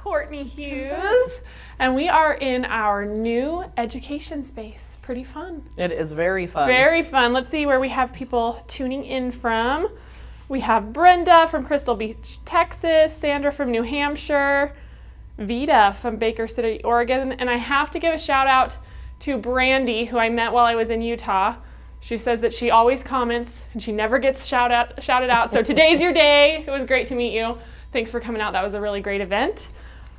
Courtenay Hughes, and we are in our new education space. Pretty fun. It is very fun. Very fun. Let's see where we have people tuning in from. We have Brenda from Crystal Beach, Texas, Sandra from New Hampshire, Vida from Baker City, Oregon, and I have to give a shout out to Brandy, who I met while I was in Utah. She says that she always comments and she never gets shouted out. So today's your day. It was great to meet you. Thanks for coming out. That was a really great event.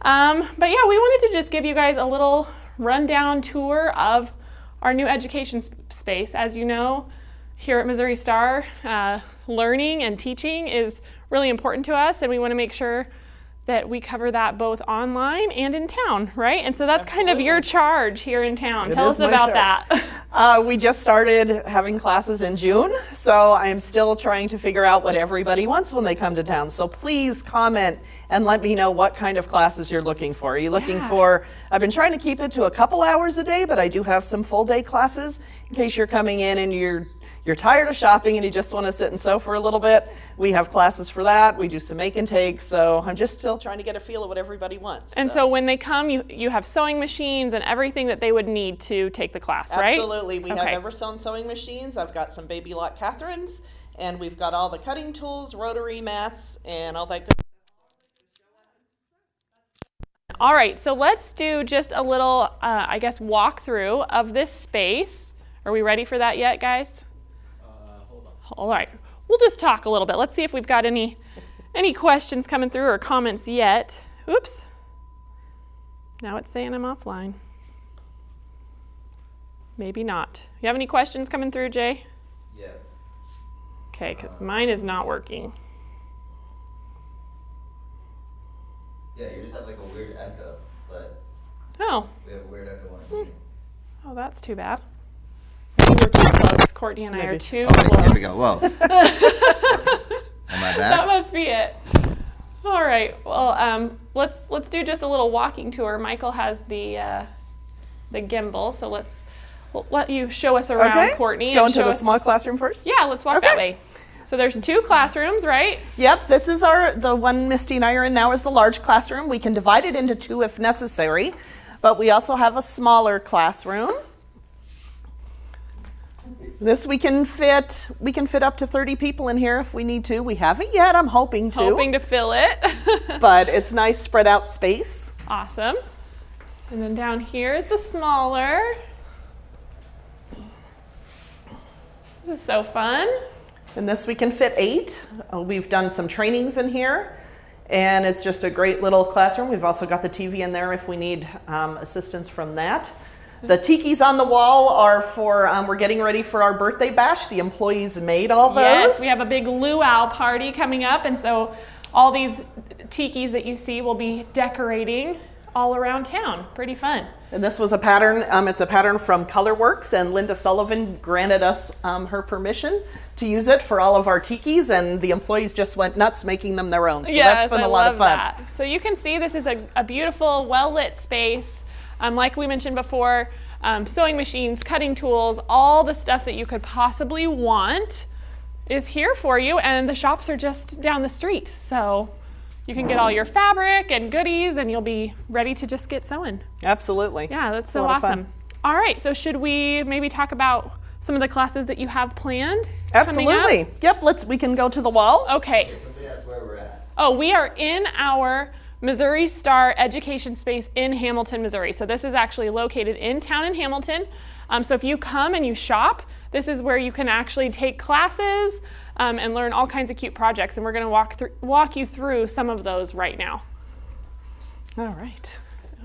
But yeah, we wanted to just give you guys a little rundown tour of our new education space. As you know, here at Missouri Star, learning and teaching is really important to us, and we want to make sure that we cover that both online and in town, right? And so that's kind of your charge here in town. Tell us about that. We just started having classes in June, so I'm still trying to figure out what everybody wants when they come to town. So please comment and let me know what kind of classes you're looking for. Are you looking for, I've been trying to keep it to a couple hours a day, but I do have some full day classes in case you're coming in and you're tired of shopping and you just want to sit and sew for a little bit. We have classes for that. We do some make and take. So I'm just still trying to get a feel of what everybody wants. And so when they come, you have sewing machines and everything that they would need to take the class, right? Absolutely. We have ever sewn sewing machines. I've got some Baby Lock Catherines, and we've got all the cutting tools, rotary mats, and all that good stuff. All right, so let's do just a little, I guess, walkthrough of this space. Are we ready for that yet, guys? All right, we'll just talk a little bit. Let's see if we've got any questions coming through or comments yet. Oops. Now it's saying I'm offline. Maybe not. You have any questions coming through, Jay? Yeah. Okay, because mine is not working. Yeah, you just have like a weird echo, but we have a weird echo on the machine. Oh, that's too bad. Maybe we're too close. Courtney and I are too close. Here we go. Whoa. Am I back? That must be it. All right. Well, let's do just a little walking tour. Michael has the gimbal, so we'll let you show us around, Courtney. Go into the small classroom first? Yeah, let's walk that way. So there's 2 classrooms, right? Yep, this is the one Misty and I are in now is the large classroom. We can divide it into 2 if necessary, but we also have a smaller classroom. This we can fit up to 30 people in here if we need to. We haven't yet. I'm hoping to. Hoping to fill it. But it's nice spread out space. Awesome. And then down here is the smaller. This is so fun. And this we can fit 8. We've done some trainings in here, and it's just a great little classroom. We've also got the TV in there if we need assistance from that. The tikis on the wall are for, we're getting ready for our birthday bash. The employees made all those. Yes, we have a big luau party coming up, and so all these tikis that you see will be decorating all around town. Pretty fun. And this was a pattern, it's a pattern from Colorworks, and Linda Sullivan granted us her permission to use it for all of our tikis, and the employees just went nuts making them their own. So that's been a lot of fun. That. So you can see this is a beautiful, well-lit space. Like we mentioned before, sewing machines, cutting tools, all the stuff that you could possibly want is here for you, and the shops are just down the street. So you can get all your fabric and goodies, and you'll be ready to just get sewing. Absolutely. Yeah, that's so awesome. All right, so should we maybe talk about some of the classes that you have planned? Absolutely. Yep, we can go to the wall. Okay. That's where we're at. Oh, we are in our Missouri Star education space in Hamilton, Missouri. So this is actually located in town in Hamilton. So if you come and you shop, this is where you can actually take classes and learn all kinds of cute projects. And we're going to walk you through some of those right now. All right.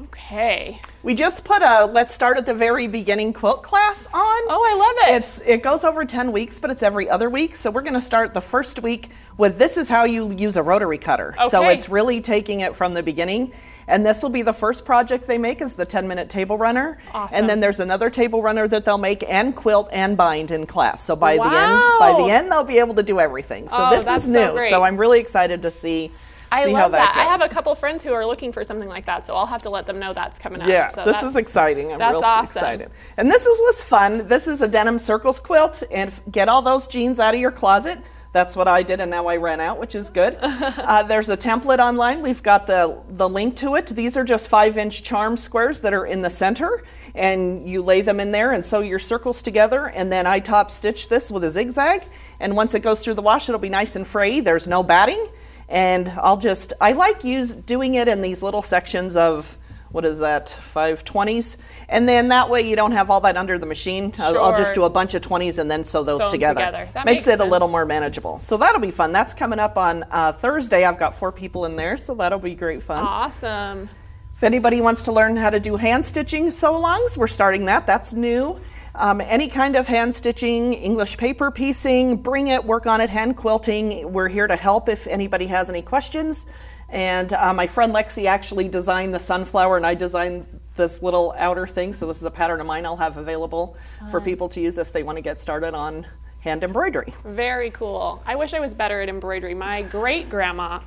Okay. We just put a Let's Start at the Very Beginning quilt class on. Oh, I love it. It goes over 10 weeks, but it's every other week. So we're going to start the first week with this is how you use a rotary cutter. Okay. So it's really taking it from the beginning. And this will be the first project they make is the 10-minute table runner. Awesome. And then there's another table runner that they'll make and quilt and bind in class. So by the end, they'll be able to do everything. So this is new. So I'm really excited to see I how love that. goes. I have a couple friends who are looking for something like that, so I'll have to let them know that's coming up. Yeah, so this is exciting. I'm real awesome. excited. And this was fun. This is a denim circles quilt, and get all those jeans out of your closet. That's what I did, and now I ran out, which is good. There's a template online. We've got the link to it. These are just 5-inch charm squares that are in the center, and you lay them in there and sew your circles together, and then I top stitch this with a zigzag, and once it goes through the wash, it'll be nice and free. There's no batting, and I like doing it in these little sections of, what is that, 5/20s, and then that way you don't have all that under the machine. I'll just do a bunch of 20s and then sew those together. That makes it sense. a little more manageable. So that'll be fun. That's coming up on Thursday. I've got 4 people in there, so that'll be great fun. Awesome. If anybody wants to learn how to do hand stitching sew-alongs, we're starting that. That's new. Any kind of hand stitching, English paper piecing, bring it, work on it, hand quilting. We're here to help if anybody has any questions. And my friend Lexi actually designed the sunflower, and I designed this little outer thing. So this is a pattern of mine I'll have available for people to use if they want to get started on hand embroidery. Very cool. I wish I was better at embroidery. My great-grandma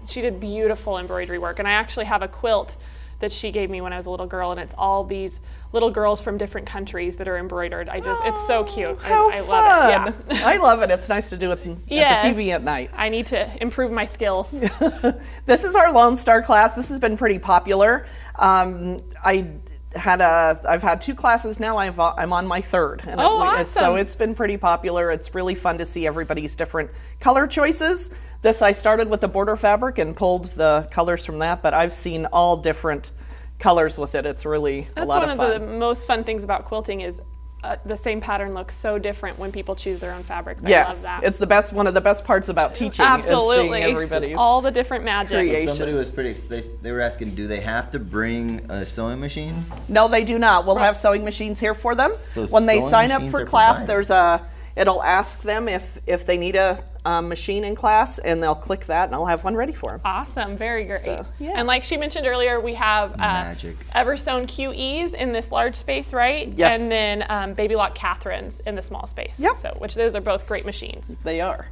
she did beautiful embroidery work, and I actually have a quilt that she gave me when I was a little girl, and it's all these little girls from different countries that are embroidered. It's so cute. I love it. Yeah. I love it. It's nice to do it at the TV at night. I need to improve my skills. This is our Lone Star class. This has been pretty popular. I've had 2 classes now. I'm on my 3rd. And awesome. So it's been pretty popular. It's really fun to see everybody's different color choices. This, I started with the border fabric and pulled the colors from that, but I've seen all different colors with it. It's really a lot of fun. That's one of the most fun things about quilting is the same pattern looks so different when people choose their own fabrics. I love that. It's one of the best parts about teaching. Absolutely. Is seeing everybody's all the different magic. So somebody was they were asking, do they have to bring a sewing machine? No, they do not. We'll have sewing machines here for them. So when they sign up for class, provided. it'll ask them if they need a machine in class, and they'll click that, and I'll have one ready for them. Awesome, very great. So, yeah. And like she mentioned earlier, we have Magic. Eversewn QEs in this large space, right? Yes. And then Baby Lock Catherines in the small space. Yep. So, which those are both great machines. They are.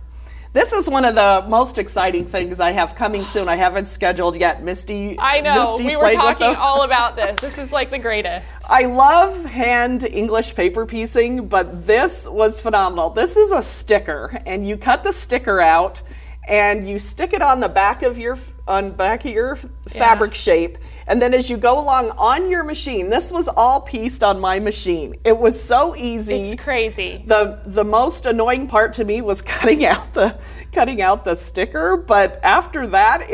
This is one of the most exciting things I have coming soon. I haven't scheduled yet. Misty. I know. Misty we were played with talking them. all about this. This is like the greatest. I love hand English paper piecing, but this was phenomenal. This is a sticker, and you cut the sticker out, and you stick it on the back of your fabric shape, and then as you go along on your machine, this was all pieced on my machine. It was so easy. It's crazy. The most annoying part to me was cutting out the sticker, but after that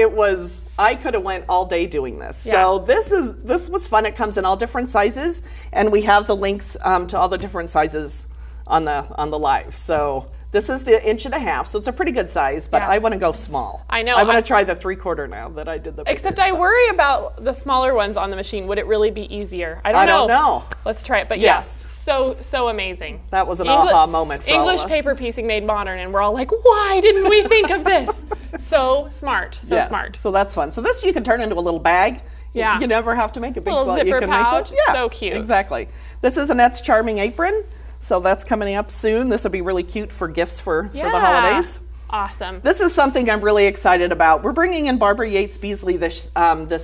I could have went all day doing this. Yeah. So this was fun. It comes in all different sizes, and we have the links to all the different sizes on the live. So this is the 1.5 inch, so it's a pretty good size, but Yeah. I want to go small. I know. I want to try the 3/4 now that I did the bigger. Except I worry about the smaller ones on the machine. Would it really be easier? I don't don't know. know. Let's try it. But Yes. so amazing. That was an aha moment for all of English us. paper piecing made modern, and we're all like, why didn't we think of this? So smart. So Yes. smart. So that's fun. So this you can turn into a little bag. Yeah. You never have to make a big Little bag. zipper You can make pouch. it. Yeah, So cute. Exactly. This is Annette's Charming Apron. So that's coming up soon. This will be really cute for gifts for the holidays. Awesome. This is something I'm really excited about. We're bringing in Barbara Yates Beasley this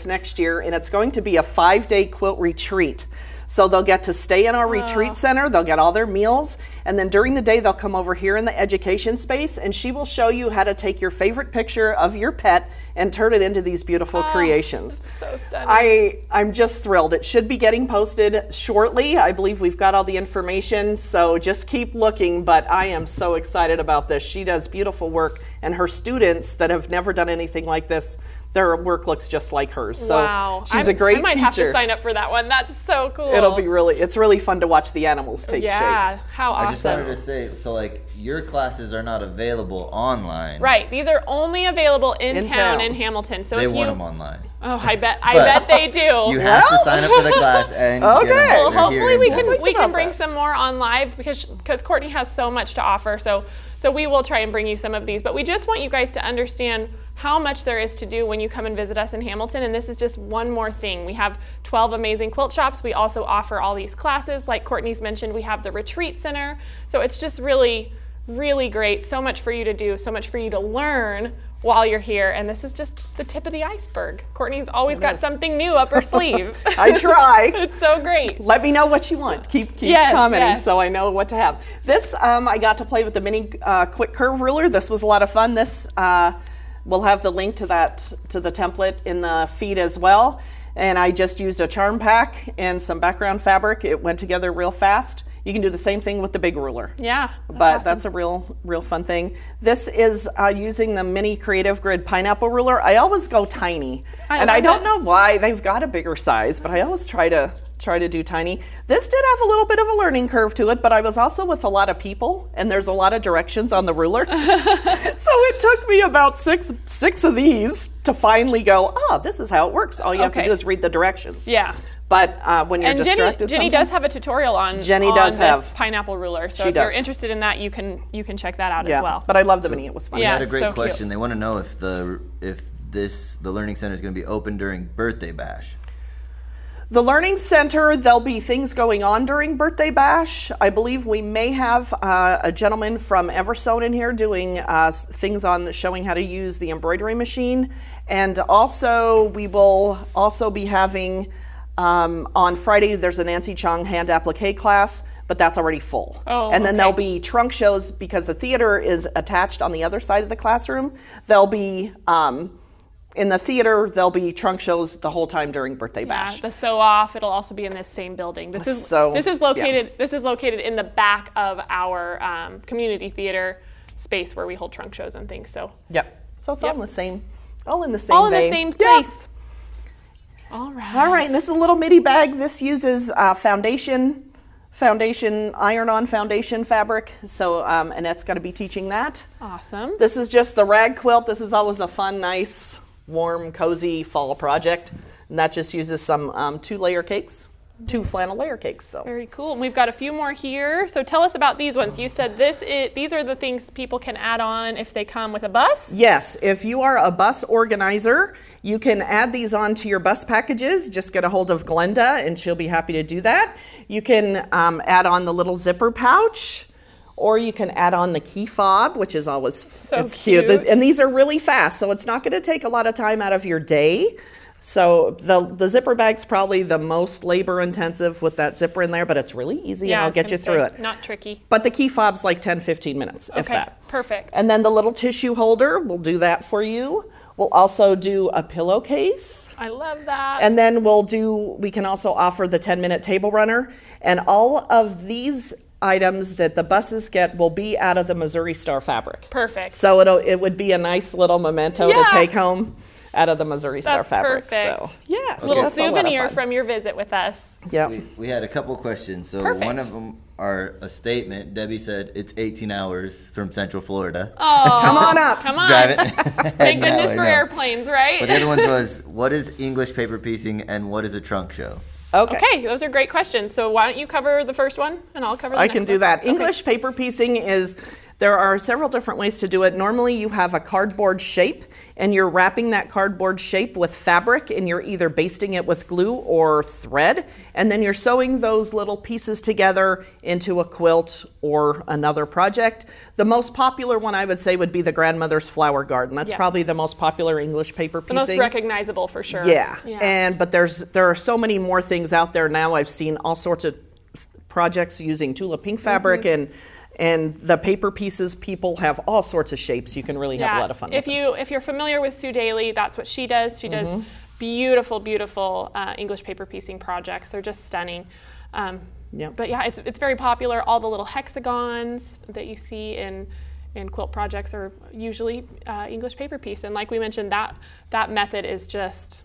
next year, and it's going to be a 5-day quilt retreat. So they'll get to stay in our retreat center, they'll get all their meals, and then during the day they'll come over here in the education space, and she will show you how to take your favorite picture of your pet and turn it into these beautiful creations. So stunning. I'm just thrilled. It should be getting posted shortly. I believe we've got all the information, so just keep looking, but I am so excited about this. She does beautiful work, and her students that have never done anything like this, their work looks just like hers. So wow. she's a great teacher. I might have to sign up for that one. That's so cool. It's really fun to watch the animals take shape. Yeah, how awesome. I just wanted to say, so like your classes are not available online. Right, these are only available in town in Hamilton. So they if want them online. Oh, I bet they do. You have to sign up for the class and get them. Well, They're hopefully here we can bring some more on live because Courtney has so much to offer. So we will try and bring you some of these. But we just want you guys to understand how much there is to do when you come and visit us in Hamilton, and this is just one more thing. We have 12 amazing quilt shops. We also offer all these classes. Like Courtney's mentioned, we have the retreat center. So it's just really, really great. So much for you to do, so much for you to learn while you're here. And this is just the tip of the iceberg. Courtney's always got something new up her sleeve. I try. It's so great. Let me know what you want. Keep commenting so I know what to have. This, I got to play with the mini quick curve ruler. This was a lot of fun. This, we'll have the link to the template in the feed as well. And I just used a charm pack and some background fabric. It went together real fast. You can do the same thing with the big ruler. Yeah, that's a real fun thing. This is using the mini Creative Grid pineapple ruler. I always go tiny, and I don't know why. They've got a bigger size, but I always try to do tiny. This did have a little bit of a learning curve to it, but I was also with a lot of people, and there's a lot of directions on the ruler. So it took me about six of these to finally go, oh, this is how it works. All you have to do is read the directions. Yeah. But when you're distracted, Jenny does have a tutorial on this pineapple ruler. So if you're interested in that, you can check that out as well. But I love the mini; it was fun. We had a great question. They want to know if the Learning Center is going to be open during Birthday Bash. The Learning Center, there'll be things going on during Birthday Bash. I believe we may have a gentleman from Eversone in here doing things on showing how to use the embroidery machine, and also we will also be having. On Friday, there's a Nancy Chong hand applique class, but that's already full. Oh, and then there'll be trunk shows because the theater is attached on the other side of the classroom. There'll be, in the theater, there'll be trunk shows the whole time during Birthday Bash. The Sew Off, it'll also be in this same building. This is located in the back of our community theater space where we hold trunk shows and things. So so it's all in the same vein. Place. All right, and this is a little midi bag. This uses foundation iron-on foundation fabric. So Annette's going to be teaching that. Awesome. This is just the rag quilt. This is always a fun, nice, warm, cozy fall project. And that just uses some 2-layer cakes. 2 flannel layer cakes. So very cool. And we've got a few more here. So tell us about these ones. You said these are the things people can add on if they come with a bus? Yes. If you are a bus organizer, you can add these onto your bus packages. Just get a hold of Glenda and she'll be happy to do that. You can add on the little zipper pouch, or you can add on the key fob, which is always it's cute. And these are really fast, so it's not going to take a lot of time out of your day. So the zipper bag's probably the most labor intensive with that zipper in there, but it's really easy and I'll get you through it. Not tricky. But the key fob's like 10-15 minutes, if that. Perfect. And then the little tissue holder, we'll do that for you. We'll also do a pillowcase. I love that. And then we can also offer the 10-minute table runner. And all of these items that the buses get will be out of the Missouri Star fabric. Perfect. So it would be a nice little memento to take home out of the Missouri Star fabric. Perfect. So, yes. Little souvenir from your visit with us. Yeah. We had a couple questions. So one of them are a statement. Debbie said it's 18 hours from Central Florida. Oh, come on up. Come on. Drive it. Thank goodness for airplanes, right? But the other ones was, what is English paper piecing and what is a trunk show? Okay, those are great questions. So why don't you cover the first one and I'll cover the next one. I can do that. English paper piecing is, there are several different ways to do it. Normally you have a cardboard shape and you're wrapping that cardboard shape with fabric and you're either basting it with glue or thread, and then you're sewing those little pieces together into a quilt or another project. The most popular one I would say would be the Grandmother's Flower Garden. That's probably the most popular English paper piecing. The most recognizable for sure. Yeah. But there are so many more things out there now. I've seen all sorts of projects using Tula Pink fabric and the paper pieces. People have all sorts of shapes. You can really have a lot of fun with if you're familiar with Sue Daly, that's what she does. She does beautiful, beautiful English paper piecing projects. They're just stunning. But yeah, it's very popular. All the little hexagons that you see in quilt projects are usually English paper piece. And like we mentioned, that method is just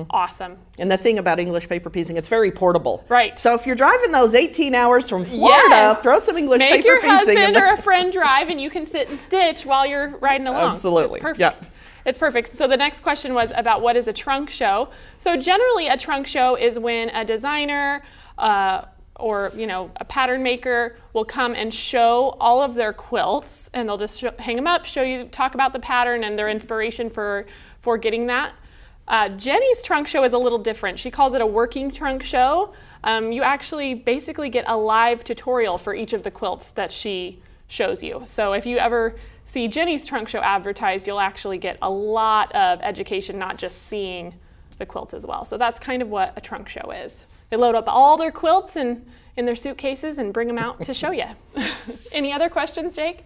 awesome. And the thing about English paper piecing, it's very portable. Right. So if you're driving those 18 hours from Florida, throw some English paper piecing. Make your husband or a friend drive and you can sit and stitch while you're riding along. Absolutely. It's perfect. It's perfect. So the next question was about what is a trunk show. So generally a trunk show is when a designer or a pattern maker will come and show all of their quilts, and they'll just hang them up, talk about the pattern and their inspiration for getting that. Jenny's trunk show is a little different. She calls it a working trunk show. You actually basically get a live tutorial for each of the quilts that she shows you. So if you ever see Jenny's trunk show advertised, you'll actually get a lot of education, not just seeing the quilts as well. So that's kind of what a trunk show is. They load up all their quilts in their suitcases and bring them out to show you. Any other questions, Jake?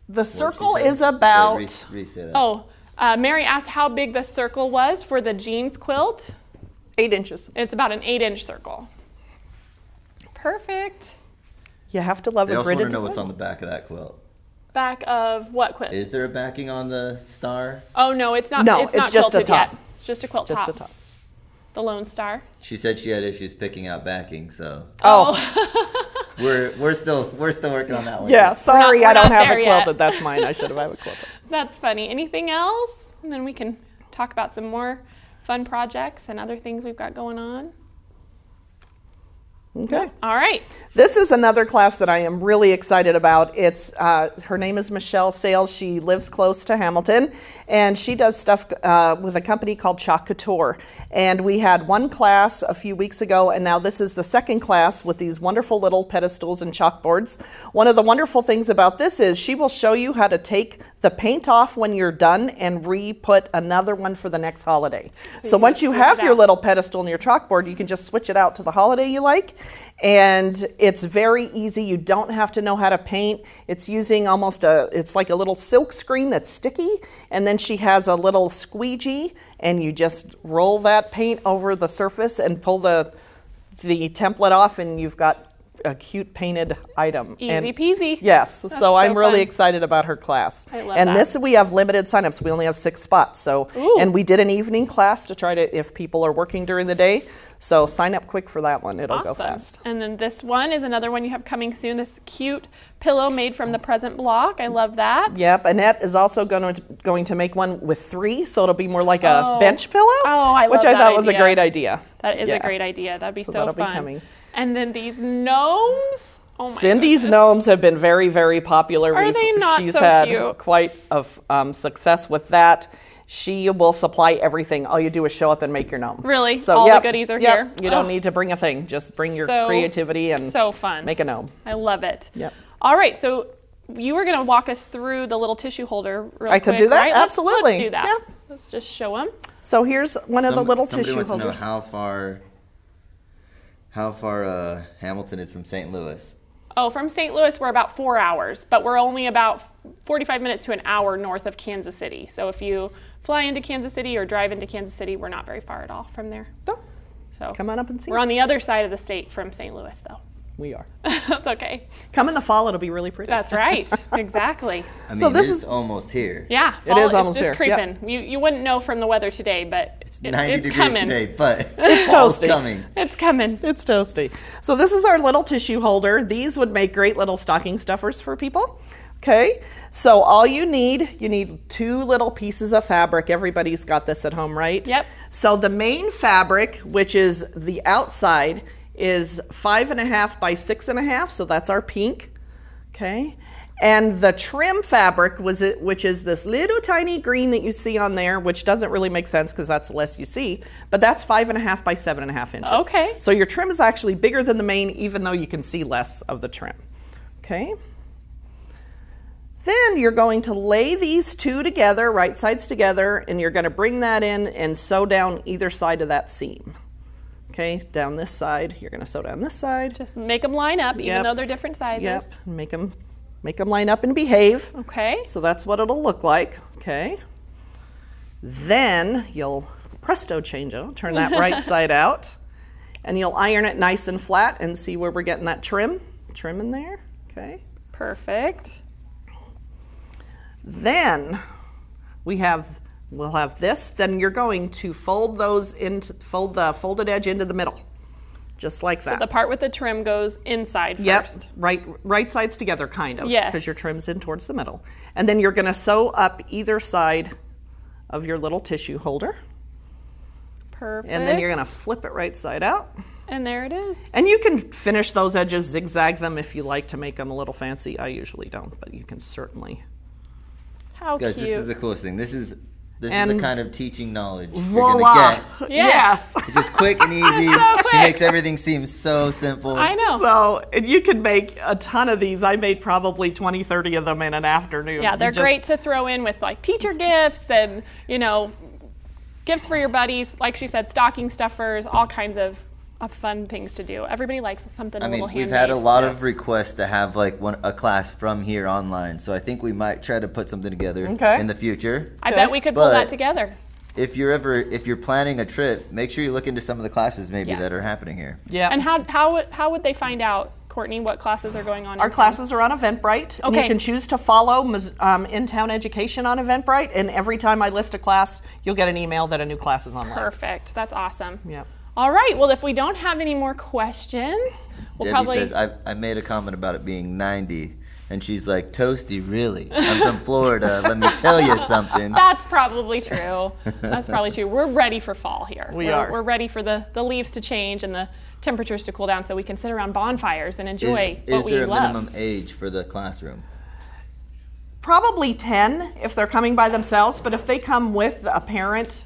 The circle is about... Oh, Mary asked how big the circle was for the jeans quilt. 8 inches. It's about an 8-inch circle. Perfect. You have to love They the also gridded want to know design. what's on the back of that quilt. Back of what quilt? Is there a backing on the star? Oh no, it's not. No, it's not it's just a quilted top. yet. It's just a quilt Just top. the top. The Lone Star. She said she had issues picking out backing, so Oh, we're still working on that one. yeah. too. Sorry, we're I don't not have there it yet. quilted. That's mine. I should have had it quilted. That's funny. Anything else? And then we can talk about some more fun projects and other things we've got going on. Okay. All right. This is another class that I am really excited about. It's her name is Michelle Sales. She lives close to Hamilton, and she does stuff with a company called Chalk Couture. And we had one class a few weeks ago, and now this is the second class with these wonderful little pedestals and chalkboards. One of the wonderful things about this is she will show you how to take the paint off when you're done and re-put another one for the next holiday. So once you have your little pedestal and your chalkboard, you can just switch it out to the holiday you like. And it's very easy. You don't have to know how to paint. It's using it's like a little silk screen that's sticky. And then she has a little squeegee, and you just roll that paint over the surface and pull the template off, and you've got a cute painted item. Easy peasy. Yes, so I'm really fun. excited about her class. I love and that. this, we have limited signups. We only have 6 spots. So, Ooh. and we did an evening class to try to, if people are working during the day. So sign up quick for that one. It'll go fast. And then this one is another one you have coming soon. This cute pillow made from the present block. I love that. Yep, Annette is also going to make one with 3, so it'll be more like a bench pillow. Oh, I love which I that thought was a idea. great idea. That is Yeah. a great idea. That'd be so that'll be fun. coming. And then these gnomes. Oh my Cindy's goodness. gnomes have been very, very popular. Are they not She's so had cute? quite of success with that. She will supply everything. All you do is show up and make your gnome. Really? So, All yep, the goodies are yep. here? You don't Oh. need to bring a thing. Just bring your So- creativity and So fun. make a gnome. I love it. Yep. All right, so you were going to walk us through the little tissue holder real I could quick, do that? right? Absolutely. Let's do that. Yeah. Let's just show them. So here's one of the little Somebody tissue wants to holders. know how far Hamilton is from St. Louis. Oh, from St. Louis, we're about 4 hours, but we're only about 45 minutes to an hour north of Kansas City. So if you fly into Kansas City or drive into Kansas City, we're not very far at all from there. Oh, So come on up and see we're us. on the other side of the state from St. Louis, though. We are. That's okay. Come in the fall. It'll be really pretty. That's right. Exactly. I mean, So this it's is- almost here. Yeah. It is fall, almost it's just here. Yep. creeping. You wouldn't know from the weather today, but It's 90 it's degrees coming. today, but It's fall's toasty. coming. It's coming. It's toasty. So this is our little tissue holder. These would make great little stocking stuffers for people. Okay, so all you need 2 little pieces of fabric. Everybody's got this at home, right? Yep. So the main fabric, which is the outside, is 5.5 by 6.5. So that's our pink. Okay. And the trim fabric which is this little tiny green that you see on there, which doesn't really make sense because that's the less you see, but that's 5.5 by 7.5 inches. Okay. So your trim is actually bigger than the main, even though you can see less of the trim. Okay. Then you're going to lay these 2 together, right sides together, and you're going to bring that in and sew down either side of that seam. Okay, down this side, you're going to sew down this side. Just make them line up, even Yep. though they're different sizes. Yep, make them line up and behave. Okay. So that's what it'll look like. Okay. Then you'll presto changeo, turn that right side out, and you'll iron it nice and flat and see where we're getting that trim in there. Okay. Perfect. Then we'll have this. Then you're going to fold the folded edge into the middle, just like that. So the part with the trim goes inside Yep, first. right sides together, kind of. Yes. Because your trim's in towards the middle. And then you're going to sew up either side of your little tissue holder. Perfect. And then you're going to flip it right side out. And there it is. And you can finish those edges, zigzag them if you like to make them a little fancy. I usually don't, but you can certainly. How Guys, cute. this is the coolest thing. This is This And is the kind of teaching knowledge voila. you're gonna get. Yes. It's just quick and easy. So She quick. makes everything seem so simple. I know. So and you can make a ton of these. I made probably 20, 30 of them in an afternoon. Yeah, they're You just- great to throw in with like teacher gifts and, you know, gifts for your buddies. Like she said, stocking stuffers, all kinds of fun things to do. Everybody likes something I a mean, little we've handmade. had a lot Yes. of requests to have like a class from here online, so I think we might try to put something together Okay. in the future. I bet we could pull that But- together. If you're planning a trip, make sure you look into some of the classes maybe Yes. that are happening here. Yeah. And how would they find out, Courtney, what classes are going on? Our in town? classes are on Eventbrite. And Okay. you can choose to follow in-town education on Eventbrite. And every time I list a class, you'll get an email that a new class is online. Perfect. That's awesome. Yep. All right. Well, if we don't have any more questions, we'll Debbie probably. says, I made a comment about it being 90, and she's like, toasty, really? I'm from Florida. Let me tell you something. That's probably true. That's probably true. We're ready for fall here. We're ready for the leaves to change and the temperatures to cool down so we can sit around bonfires and enjoy Is what we there a love. minimum age for the classroom? Probably 10 if they're coming by themselves, but if they come with a parent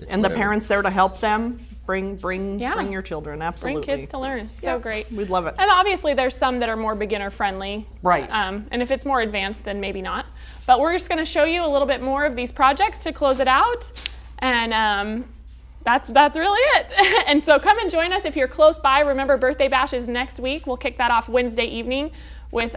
and the whatever. parent's there to help them, bring Yeah. your children. Bring Absolutely. kids to learn. So Yeah, great. We'd love it. And obviously there's some that are more beginner friendly. Right. And if it's more advanced, then maybe not. But we're just gonna show you a little bit more of these projects to close it out. And that's really it. And so come and join us if you're close by. Remember, Birthday Bash is next week. We'll kick that off Wednesday evening with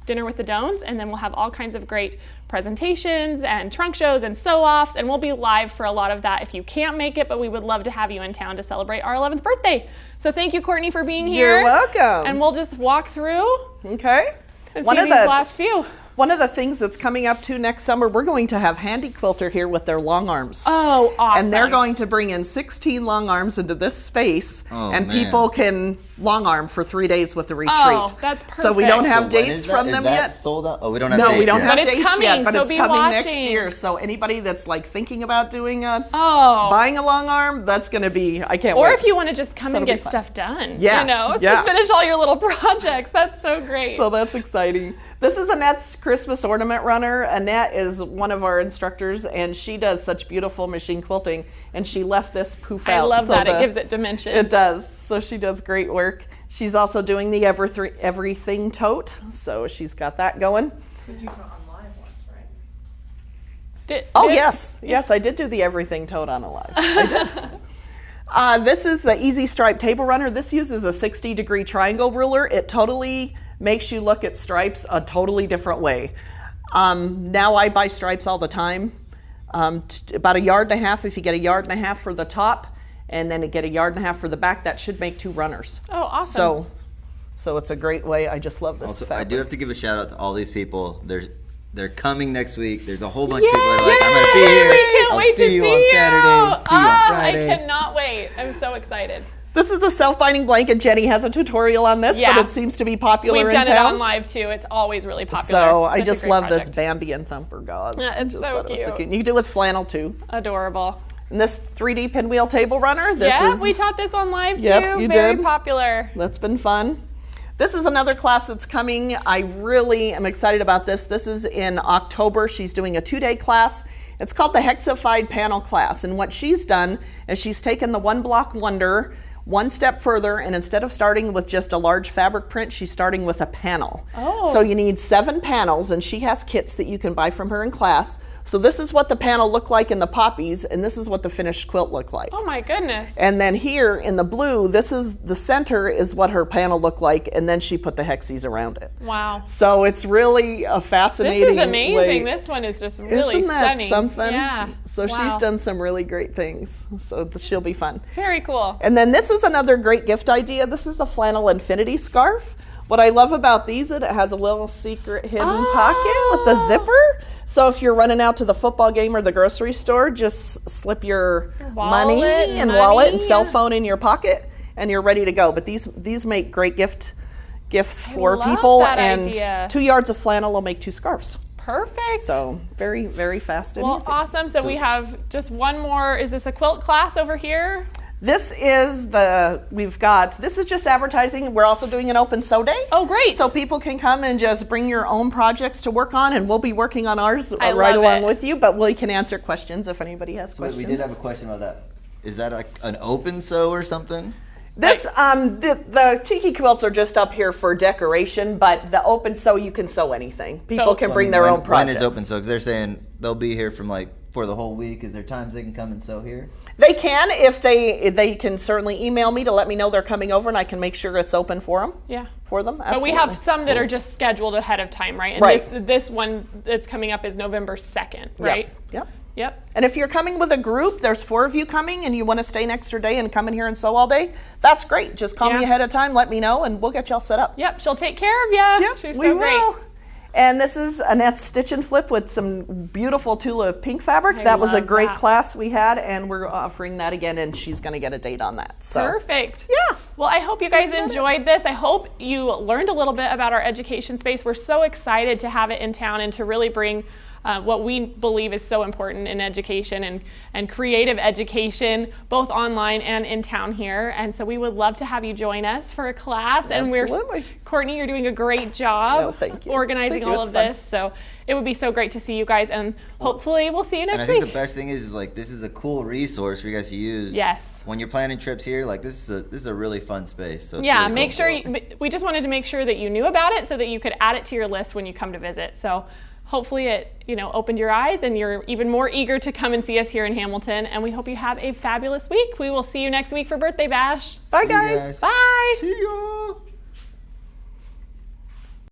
Dinner with the Dones, and then we'll have all kinds of great presentations and trunk shows and sew-offs, and we'll be live for a lot of that if you can't make it, but we would love to have you in town to celebrate our 11th birthday. So thank you, Courtney, for being here. You're welcome. And we'll just walk through Okay. and One see of these the- last few. One of the things that's coming up too next summer, we're going to have Handy Quilter here with their long arms. Oh, awesome. And they're going to bring in 16 long arms into this space, Oh, and man. people can long arm for 3 days with the retreat. Oh, that's So we don't perfect. have So when dates is that? from Is them that yet. sold out? Oh, we don't have No, dates we don't yet. have But it's dates coming, yet, but so it's be coming next watching. year. So anybody that's like thinking about doing Oh. buying a long arm, that's going to be, I can't Or wait. if you want to just come and That'll be get fun. stuff done. Yes, You know, yeah. just finish all your little projects. That's so great. So that's exciting. This is Annette's Christmas ornament runner. Annette is one of our instructors, and she does such beautiful machine quilting, and she left this poof I out. love so that. It gives it dimension. It does. So she does great work. She's also doing the everything tote, so she's got that going. Did you go on live once, right? Oh, yes. Yes, I did do the everything tote on a live. I did. This is the Easy Stripe Table Runner. This uses a 60-degree triangle ruler. It totally makes you look at stripes a totally different way. Now I buy stripes all the time. About 1.5 yards if you get 1.5 yards for the top, and then you get 1.5 yards for the back. That should make 2 runners. Oh, awesome. So it's a great way. I just love this Also, I fabric. do have to give a shout out to all these people. They're coming next week. There's a whole bunch of people that are like, I'm going to be here. We can't I'll wait see to you see on you. Saturday. See you on Friday. I cannot wait. I'm so excited. This is the self-binding blanket. Jenny has a tutorial on this, Yeah. but it seems to be popular We've in done it town. on live too. It's always really popular. So I Such a just great love this project. Bambi and Thumper gauze. Yeah, it's Just so thought it was cute. You can do it with flannel too. Adorable. And this 3D pinwheel table runner. This Yeah, is, we taught this on live Yep, too. you Very did. popular. That's been fun. This is another class that's coming. I really am excited about this. This is in October. She's doing a 2-day class. It's called the Hexa Fide panel class. And what she's done is she's taken the One Block Wonder one step further, and instead of starting with just a large fabric print, she's starting with a panel. Oh. So you need 7 panels, and she has kits that you can buy from her in class. So this is what the panel looked like in the poppies, and this is what the finished quilt looked like. Oh my goodness. And then here in the blue, this is the center is what her panel looked like, and then she put the hexes around it. Wow. So it's really a fascinating This is amazing. way. This one is just really Isn't that stunning. something? Yeah. So Wow. she's done some really great things. So she'll be fun. Very cool. And then this is another great gift idea. This is the Flannel Infinity Scarf. What I love about these is it has a little secret hidden pocket with the zipper. So if you're running out to the football game or the grocery store, just slip your money and wallet and cell phone in your pocket, and you're ready to go. But these make great gifts for love people, that and idea. 2 yards of flannel will make 2 scarves. Perfect. So very, very fast and Well, easy. awesome. So we have just one more. Is this a quilt class over here? This is this is just advertising. We're also doing an open sew day. Oh, great. So people can come and just bring your own projects to work on, and we'll be working on ours I right love along it. with you, but we can answer questions if anybody has questions. Wait, we did have a question about that. Is that like an open sew or something? This, the tiki quilts are just up here for decoration, but the open sew, you can sew anything. People can bring their own projects. When is open sew? Because they're saying they'll be here from like for the whole week. Is there times they can come and sew here? They can, if they can certainly email me to let me know they're coming over, and I can make sure it's open for them. Yeah. For them, But absolutely. we have some that are just scheduled ahead of time, right? And Right. this one that's coming up is November 2nd, right? Yep. Yep. And if you're coming with a group, there's 4 of you coming, and you want to stay an extra day and come in here and sew all day, that's great. Just call me ahead of time, let me know, and we'll get y'all set up. Yep, she'll take care of you. Yep, She's we so great. will. And this is Annette's Stitch and Flip with some beautiful Tula pink fabric. That was a love great that. class we had, and we're offering that again, and she's going to get a date on that. So. Perfect. Yeah. Well, I hope you guys enjoyed this. I hope you learned a little bit about our education space. We're so excited to have it in town and to really bring what we believe is so important in education and creative education, both online and in town here. And so we would love to have you join us for a class. Absolutely. And Courtney, you're doing a great job No, thank you. organizing Thank you. all It's of fun. this. So it would be so great to see you guys, and hopefully we'll see you next And I think week. the best thing is like this is a cool resource for you guys to use. Yes. When you're planning trips here, like this is a really fun space. So it's Yeah, really make cool. sure we just wanted to make sure that you knew about it so that you could add it to your list when you come to visit. So hopefully it opened your eyes and you're even more eager to come and see us here in Hamilton. And we hope you have a fabulous week. We will see you next week for Birthday Bash. Bye, See you guys. Bye. See y'all.